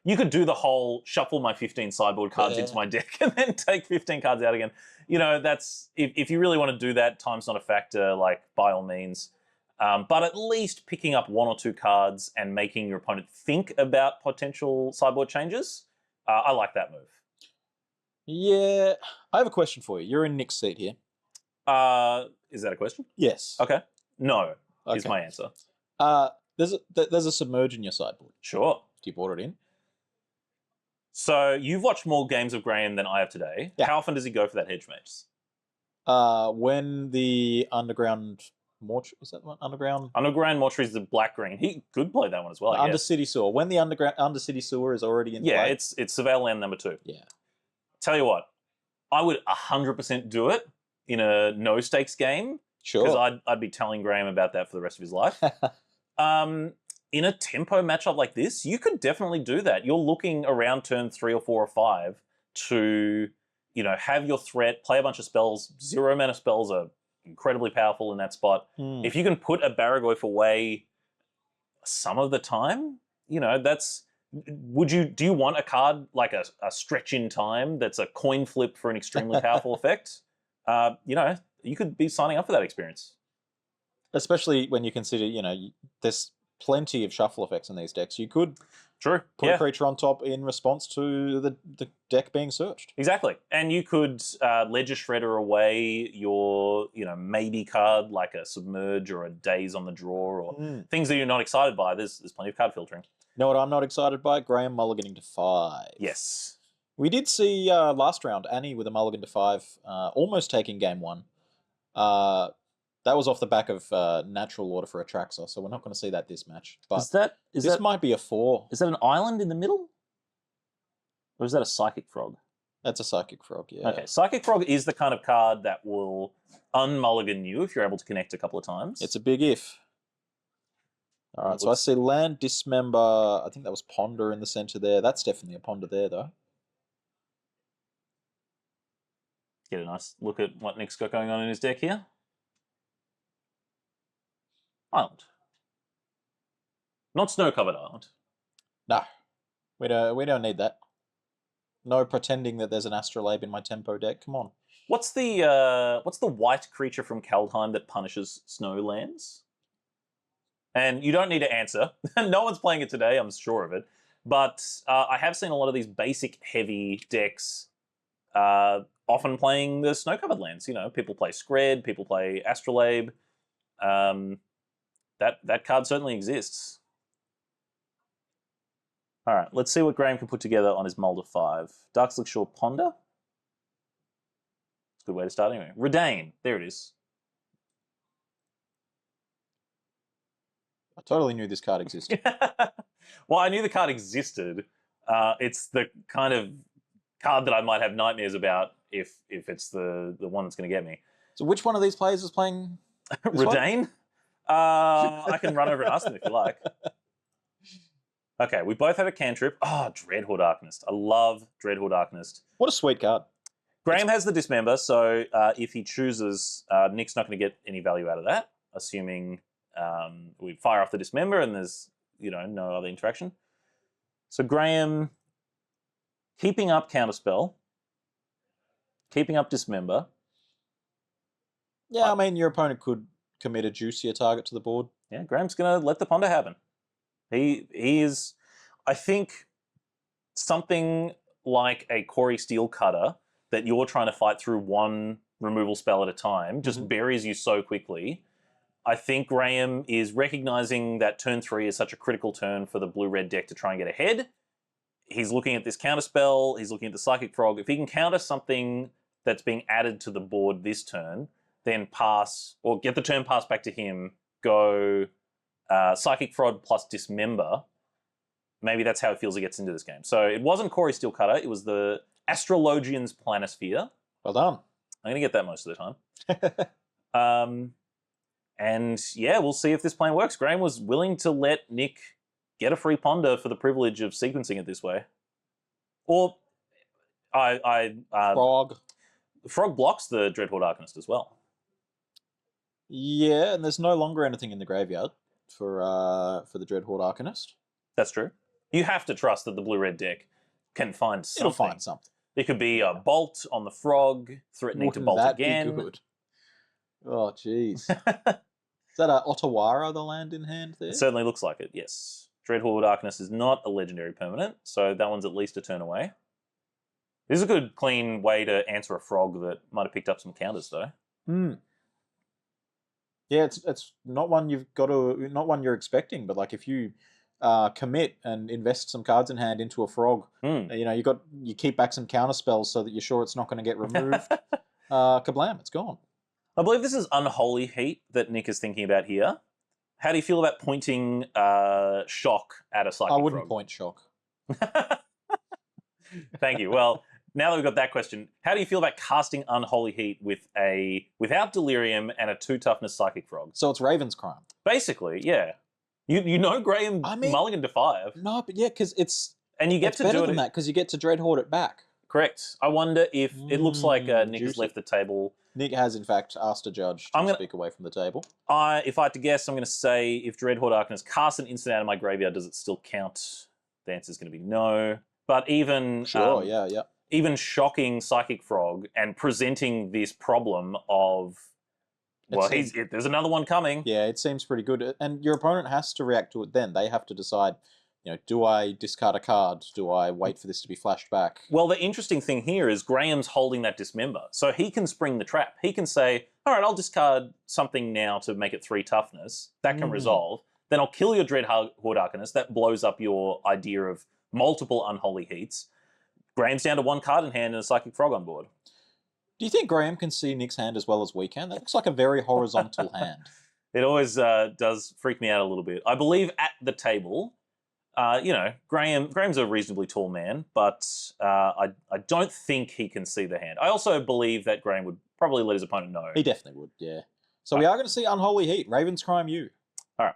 you could do the whole shuffle my 15 sideboard cards into my deck and then take 15 cards out again. That's, if you really want to do that, time's not a factor, like, by all means. But at least picking up 1 or 2 cards and making your opponent think about potential sideboard changes, I like that move. Yeah. I have a question for you. You're in Nick's seat here. Is that a question? Yes. Okay. No, is my answer. There's a Submerge in your sideboard. Sure. Do you board it in? So you've watched more games of Graham than I have today. Yeah. How often does he go for that hedge maze? When the Underground Mortuary, is that one? Underground Mortuary is the black-green. He could play that one as well, I guess. Undercity Sewer. When the Undercity Sewer is already in play. Yeah, it's Surveil Land number 2. Yeah. Tell you what, I would 100% do it in a no-stakes game. because Sure. I'd be telling Graham about that for the rest of his life. In a tempo matchup like this, you could definitely do that. You're looking around turn 3 or 4 or 5 to, have your threat, play a bunch of spells. 0 mana spells are incredibly powerful in that spot. If you can put a Barragoyf away some of the time, that's. Do you want a card like a stretch in time that's a coin flip for an extremely powerful effect? You could be signing up for that experience. Especially when you consider, there's plenty of shuffle effects in these decks. You could True. put a creature on top in response to the deck being searched. Exactly. And you could Ledger Shredder away your, maybe card like a Submerge or a Daze on the Draw or things that you're not excited by. There's plenty of card filtering. You know what I'm not excited by? Graham mulliganing to 5. Yes. We did see last round Annie with a mulligan to 5, almost taking game 1. That was off the back of natural order for Atraxa, so we're not going to see that this match. But this might be a 4. Is that an island in the middle? Or is that a Psychic Frog? That's a Psychic Frog, yeah. Okay, Psychic Frog is the kind of card that will unmulligan you if you're able to connect a couple of times. It's a big if. All right, so I see Land Dismember. I think that was Ponder in the center there. That's definitely a Ponder there, though. Get a nice look at what Nick's got going on in his deck here. Island. Not snow-covered island. No, we don't need that. No pretending that there's an Astrolabe in my tempo deck. Come on. What's the white creature from Kaldheim that punishes snow lands? And you don't need to answer. No one's playing it today, I'm sure of it. But I have seen a lot of these basic heavy decks often playing the snow-covered lands. People play Skred, people play Astrolabe. That card certainly exists. All right, let's see what Graham can put together on his Mulder 5. Darkslick Shore Ponder. It's a good way to start anyway. Redain, there it is. I totally knew this card existed. Well, I knew the card existed. It's the kind of card that I might have nightmares about if it's the one that's going to get me. So which one of these players is playing Redain? I can run over and ask them if you like. Okay, we both have a cantrip. Oh, Dreadhorde Arcanist. I love Dreadhorde Arcanist. What a sweet card. Graham has the Dismember, so if he chooses, Nick's not going to get any value out of that, assuming we fire off the Dismember and there's, no other interaction. So Graham, keeping up Counterspell, keeping up Dismember. Yeah, I mean, your opponent could commit a juicier target to the board. Yeah, Graham's going to let the Ponder happen. He is, I think, something like a Corey Steelcutter that you're trying to fight through one removal spell at a time, just buries you so quickly. I think Graham is recognizing that turn 3 is such a critical turn for the blue-red deck to try and get ahead. He's looking at this counterspell, he's looking at the Psychic Frog. If he can counter something that's being added to the board this turn, then pass, or get the turn pass back to him, go Psychic Frog plus Dismember. Maybe that's how it feels he gets into this game. So it wasn't Corey Steelcutter, it was the Astrologian's Planisphere. Well done. I'm going to get that most of the time. And yeah, we'll see if this plan works. Graham was willing to let Nick get a free Ponder for the privilege of sequencing it this way. Or Frog. Frog blocks the Dreadhorde Arcanist as well. Yeah, and there's no longer anything in the graveyard for the Dreadhorde Arcanist. That's true. You have to trust that the blue-red deck can find something. It'll find something. It could be a bolt on the Frog, threatening to bolt again. Be good? Oh, jeez. Is that a Ottawara, the land in hand there? It certainly looks like it, yes. Dreadhorde Arcanist is not a legendary permanent, so that one's at least a turn away. This is a good, clean way to answer a Frog that might have picked up some counters, though. Yeah, it's not one not one you're expecting, but like if you commit and invest some cards in hand into a Frog, you keep back some counter spells so that you're sure it's not going to get removed. Kablam, it's gone. I believe this is Unholy Heat that Nick is thinking about here. How do you feel about pointing Shock at a Psychic Frog? I wouldn't point Shock. Thank you. Well, now that we've got that question, how do you feel about casting Unholy Heat without Delirium and a 2 toughness Psychic Frog? So it's Raven's Crime. Basically, yeah. You know Graham mulligan to 5. No, but yeah, because it's get to better do than that because you get to Dreadhorde it back. Correct. I wonder if it looks like Nick has juicy. left the table. Nick has, in fact, asked a judge to speak away from the table. If I had to guess, I'm going to say if Dreadhorde Arcanist casts an instant out of my graveyard, does it still count? The answer is going to be no. But even even shocking Psychic Frog and presenting this problem of there's another one coming. Yeah, it seems pretty good, and your opponent has to react to it. Then they have to decide. Do I discard a card? Do I wait for this to be flashed back? Well, the interesting thing here is Graham's holding that Dismember. So he can spring the trap. He can say, all right, I'll discard something now to make it 3 toughness. That can resolve. Then I'll kill your Dreadhorde Arcanist. That blows up your idea of multiple Unholy Heats. Graham's down to 1 card in hand and a Psychic Frog on board. Do you think Graham can see Nick's hand as well as we can? That looks like a very horizontal hand. It always does freak me out a little bit. I believe at the table... Graham's a reasonably tall man, but I don't think he can see the hand. I also believe that Graham would probably let his opponent know. He definitely would, yeah. So we are going to see Unholy Heat, Raven's Crime you. All right.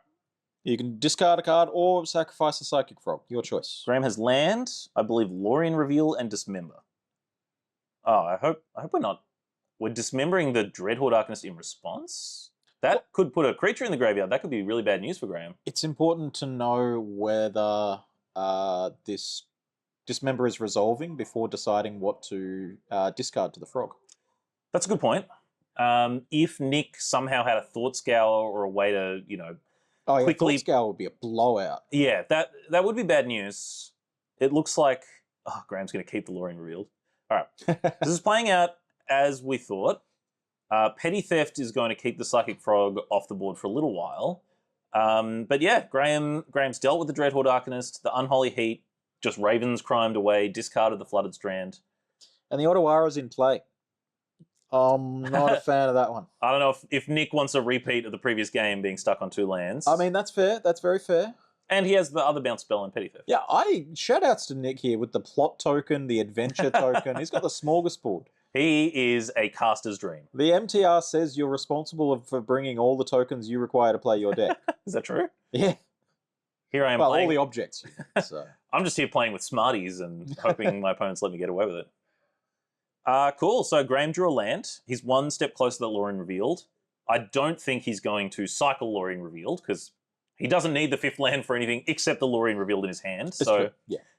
You can discard a card or sacrifice a Psychic Frog. Your choice. Graham has land, I believe Lorien Reveal and Dismember. Oh, I hope we're dismembering the Dreadhorde Arcanist in response? That could put a creature in the graveyard. That could be really bad news for Graham. It's important to know whether this Dismember is resolving before deciding what to discard to the frog. That's a good point. If Nick somehow had a Thought Scour or a way to, quickly... Thought Scour would be a blowout. Yeah, that would be bad news. It looks like... Oh, Graham's going to keep the Lorien Revealed. All right. This is playing out as we thought. Petty Theft is going to keep the Psychic Frog off the board for a little while. But yeah, Graham's dealt with the Dreadhorde Arcanist, the Unholy Heat, just Raven's Crimed away, discarded the Flooded Strand. And the Otawara's in play. I'm not a fan of that one. I don't know if Nick wants a repeat of the previous game being stuck on 2 lands. I mean, that's fair. That's very fair. And he has the other bounce spell in Petty Theft. Yeah, shout outs to Nick here with the plot token, the adventure token. He's got the smorgasbord. He is a caster's dream. The MTR says you're responsible for bringing all the tokens you require to play your deck. Is that true? Yeah. Here I am playing... all the objects. So. I'm just here playing with Smarties and hoping my opponents let me get away with it. Cool. So Graham drew a land. He's 1 step closer to Lorien Revealed. I don't think he's going to cycle Lorien Revealed because he doesn't need the 5th land for anything except the Lorien Revealed in his hand. So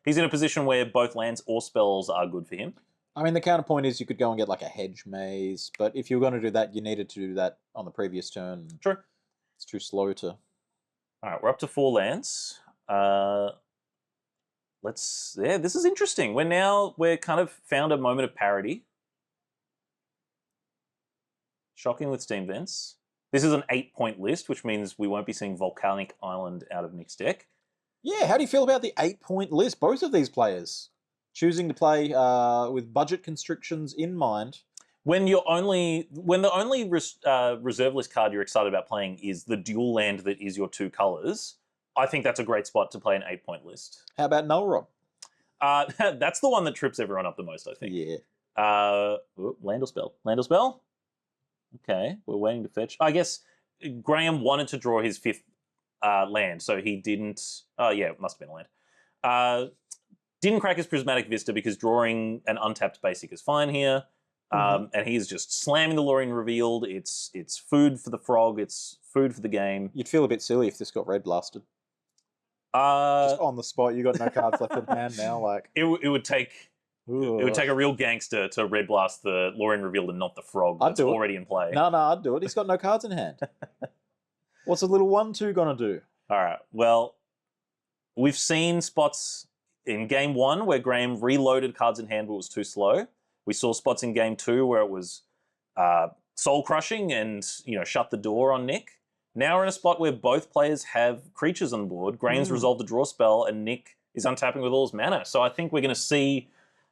he's in a position where both lands or spells are good for him. I mean, the counterpoint is you could go and get like a Hedge Maze, but if you were going to do that, you needed to do that on the previous turn. Sure. It's too slow to... All right, we're up to 4 lands. This is interesting. We're kind of found a moment of parity. Shocking with Steam Vents. This is an 8-point list, which means we won't be seeing Volcanic Island out of Nick's deck. Yeah, how do you feel about the 8-point list? Both of these players choosing to play with budget constrictions in mind. When the only reserve list card you're excited about playing is the dual land that is your 2 colors, I think that's a great spot to play an 8-point list. How about Null Rod? That's the one that trips everyone up the most, I think. Yeah. Land or spell? Land or spell? Okay, we're waiting to fetch. I guess Graham wanted to draw his 5th land, so he didn't... Oh, yeah, it must have been a land. Didn't crack his Prismatic Vista because drawing an untapped basic is fine here. And he's just slamming the Lorien Revealed. It's food for the frog. It's food for the game. You'd feel a bit silly if this got red blasted. Just on the spot, you got no cards left in hand now. Like it would take a real gangster to red blast the Lorien Revealed and not the frog that's already in play. No, I'd do it. He's got no cards in hand. What's a little 1/2 gonna do? All right. Well, we've seen spots in game 1 where Graham reloaded cards in hand but was too slow. We saw spots in game 2 where it was soul crushing and shut the door on Nick. Now we're in a spot where both players have creatures on board. Graham's resolved a draw spell and Nick is untapping with all his mana. So I think we're going to see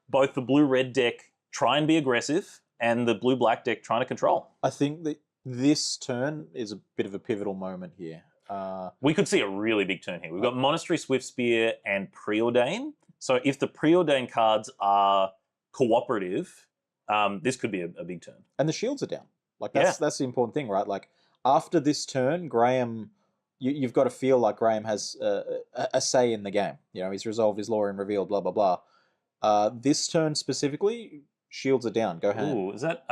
both the blue-red deck try and be aggressive and the blue-black deck trying to control. I think that this turn is a bit of a pivotal moment here. We could see a really big turn here. We've got Monastery Swiftspear and Preordain. So if the Preordain cards are cooperative, this could be a big turn. And the shields are down. Like that's the important thing, right? Like after this turn, Graham, you've got to feel like Graham has a say in the game. You know, he's resolved his law and revealed, blah blah blah. This turn specifically, shields are down. Go ahead. Ooh, is that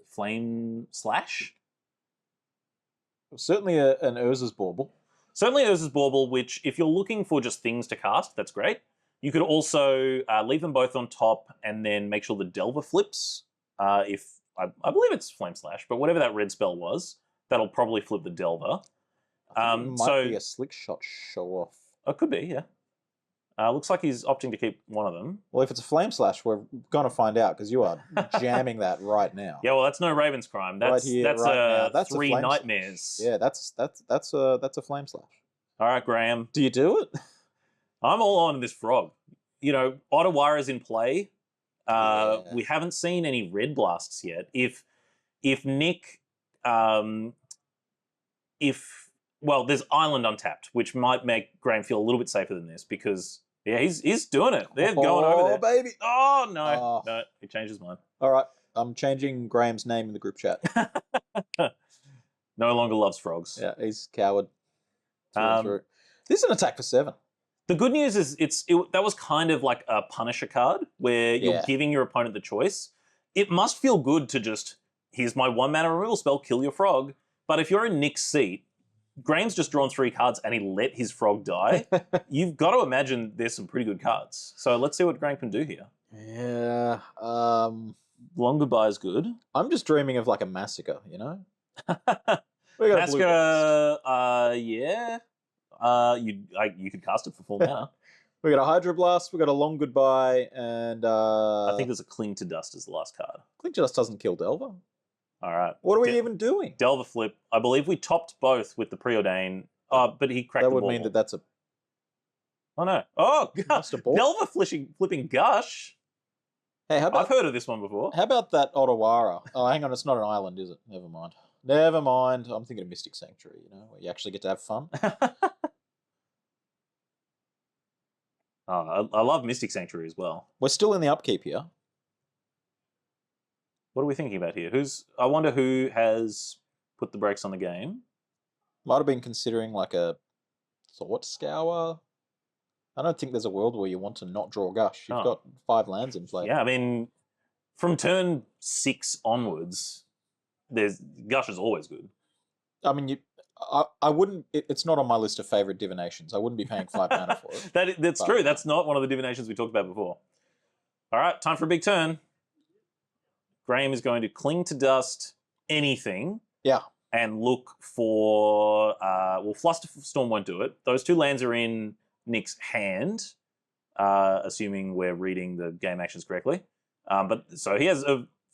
Flame Slash? Certainly an Urza's Bauble. Certainly Urza's Bauble, which if you're looking for just things to cast, that's great. You could also leave them both on top and then make sure the Delver flips. If I believe it's Flame Slash, but whatever that red spell was, that'll probably flip the Delver. It might be a Slick Shot show off. It could be, yeah. Looks like he's opting to keep one of them. Well, if it's a Flame Slash, we're going to find out because you are jamming that right now. Yeah, well, that's no Raven's Crime. That's right here, right that's a three Flame nightmares. Slash. Yeah, that's a Flame Slash. All right, Graham. Do you do it? I'm all on this frog. You know, Ottawara's in play. We haven't seen any red blasts yet. If Nick, well, there's Island untapped, which might make Graham feel a little bit safer than this because he's doing it. They're going over there. Oh baby! Oh no, no, he changed his mind. All right, I'm changing Graham's name in the group chat. No longer loves frogs. Yeah, he's coward. This is an attack for 7. The good news is that was kind of like a Punisher card where you're giving your opponent the choice. It must feel good to just, here's my 1 mana removal spell, kill your frog. But if you're in Nick's seat, Graham's just drawn 3 cards and he let his frog die. You've got to imagine there's some pretty good cards. So let's see what Graham can do here. Yeah. Long Goodbye is good. I'm just dreaming of like a Massacre, you know? Massacre, yeah. You could cast it for 4 mana. We got a Hydroblast, we got a Long Goodbye, and I think there's a Cling to Dust as the last card. Cling to Dust doesn't kill Delver. All right. What are we even doing? Delver flip. I believe we topped both with the Preordain. But he cracked the ball. That would mean that that's a... Oh no. Oh, Delver flipping Gush. Hey, how about... I've heard of this one before. How about that Ottawara? Oh, hang on, it's not an island, is it? Never mind. Never mind. I'm thinking of Mystic Sanctuary, you know, where you actually get to have fun. Oh, I love Mystic Sanctuary as well. We're still in the upkeep here. What are we thinking about here? I wonder who has put the brakes on the game. Might have been considering like a Thought Scour. I don't think there's a world where you want to not draw Gush. You've got 5 lands in play. Yeah, I mean, from turn 6 onwards, Gush is always good. I mean, I wouldn't. It's not on my list of favorite divinations. I wouldn't be paying 5 mana for it. That's true. That's not one of the divinations we talked about before. All right, time for a big turn. Graham is going to Cling to Dust anything. Yeah. And look for Flusterstorm won't do it. Those 2 lands are in Nick's hand, assuming we're reading the game actions correctly. But so he has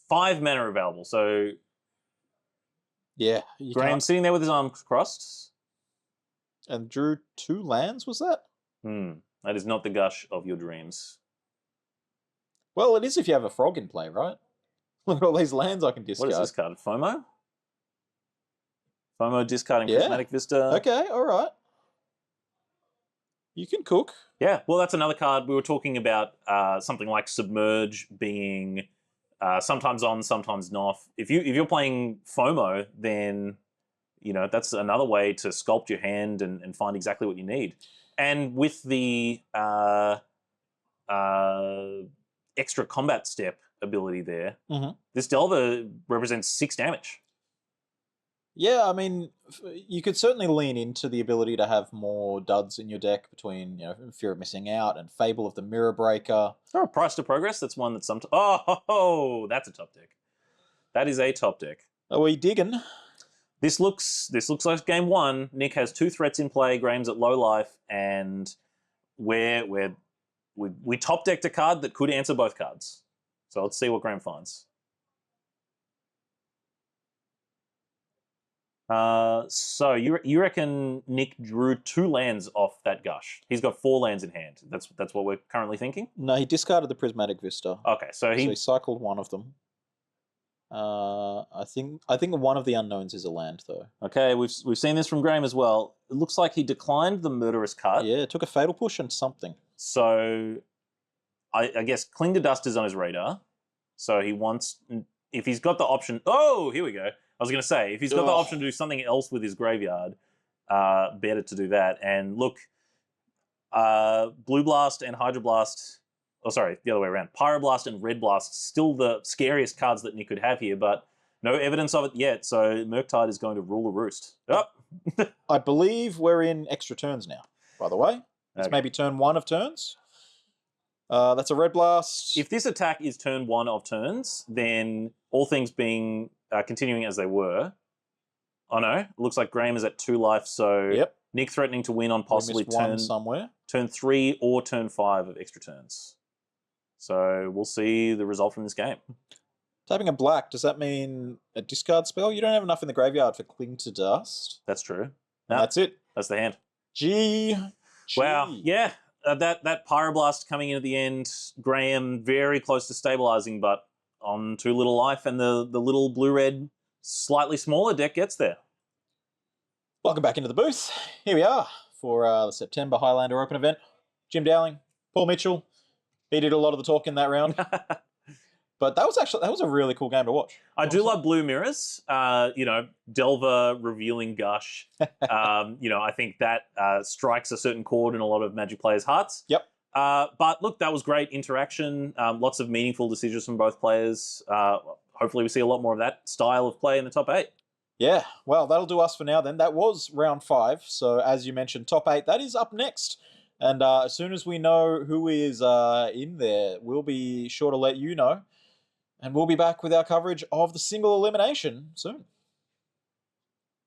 5 mana available. So yeah, Graham's sitting there with his arms crossed. And drew 2 lands, was that? That is not the Gush of your dreams. Well, it is if you have a frog in play, right? Look at all these lands I can discard. What is this card? FOMO? FOMO discarding Prismatic Vista. Okay, all right. You can cook. Yeah, well, that's another card. We were talking about something like Submerge being sometimes on, sometimes not. If you're playing FOMO, then you know that's another way to sculpt your hand and find exactly what you need. And with the extra combat step ability there, this Delver represents 6 damage. Yeah, I mean, you could certainly lean into the ability to have more duds in your deck between, you know, Fear of Missing Out and Fable of the Mirror Breaker. Oh, Price to Progress, that's one that sometimes... Oh, that's a top deck. That is a top deck. Are we digging? This looks like game 1. Nick has 2 threats in play, Graham's at low life, and we top decked a card that could answer both cards. So let's see what Graham finds. So you reckon Nick drew 2 lands off that Gush? He's got 4 lands in hand. That's what we're currently thinking. No, he discarded the Prismatic Vista. Okay, so he cycled one of them. I think one of the unknowns is a land though. Okay, we've seen this from Graham as well. It looks like he declined the Murderous card. Yeah, took a Fatal Push and something. So I guess Cling to Dust is on his radar. So he wants, if he's got the option, oh, here we go. I was going to say, if he's got the option to do something else with his graveyard, better to do that. And look, Blue Blast and Hydro Blast, oh, sorry, the other way around. Pyroblast and Red Blast, still the scariest cards that Nick could have here, but no evidence of it yet. So Murktide is going to rule the roost. Oh. I believe we're in extra turns now, by the way. It's Okay. maybe turn 1 of turns. That's a Red Blast. If this attack is turn 1 of turns, then all things being continuing as they were. Oh no, it looks like Graham is at 2 life, so Yep. Nick threatening to win on possibly one somewhere. turn 3 or turn 5 of extra turns. So we'll see the result from this game. Tapping a black, does that mean a discard spell? You don't have enough in the graveyard for Cling to Dust. That's true. And No, that's it. that's the hand. G. Wow, yeah. That Pyroblast coming in at the end, Graham very close to stabilizing, but on 2 little life, and the little blue-red, slightly smaller deck gets there. Welcome back into the booth. Here we are for the September Highlander Open event. Jim Dowling, Paul Mitchell. He did a lot of the talk in that round. But that was a really cool game to watch. I do love blue mirrors. Delver revealing Gush. I think that strikes a certain chord in a lot of Magic players' hearts. Yep. But look, that was great interaction. Lots of meaningful decisions from both players. Hopefully we see a lot more of that style of play in the top 8. Yeah, well, that'll do us for now then. That was round 5. So as you mentioned, top 8, that is up next. And as soon as we know who is in there, we'll be sure to let you know. And we'll be back with our coverage of the single elimination soon.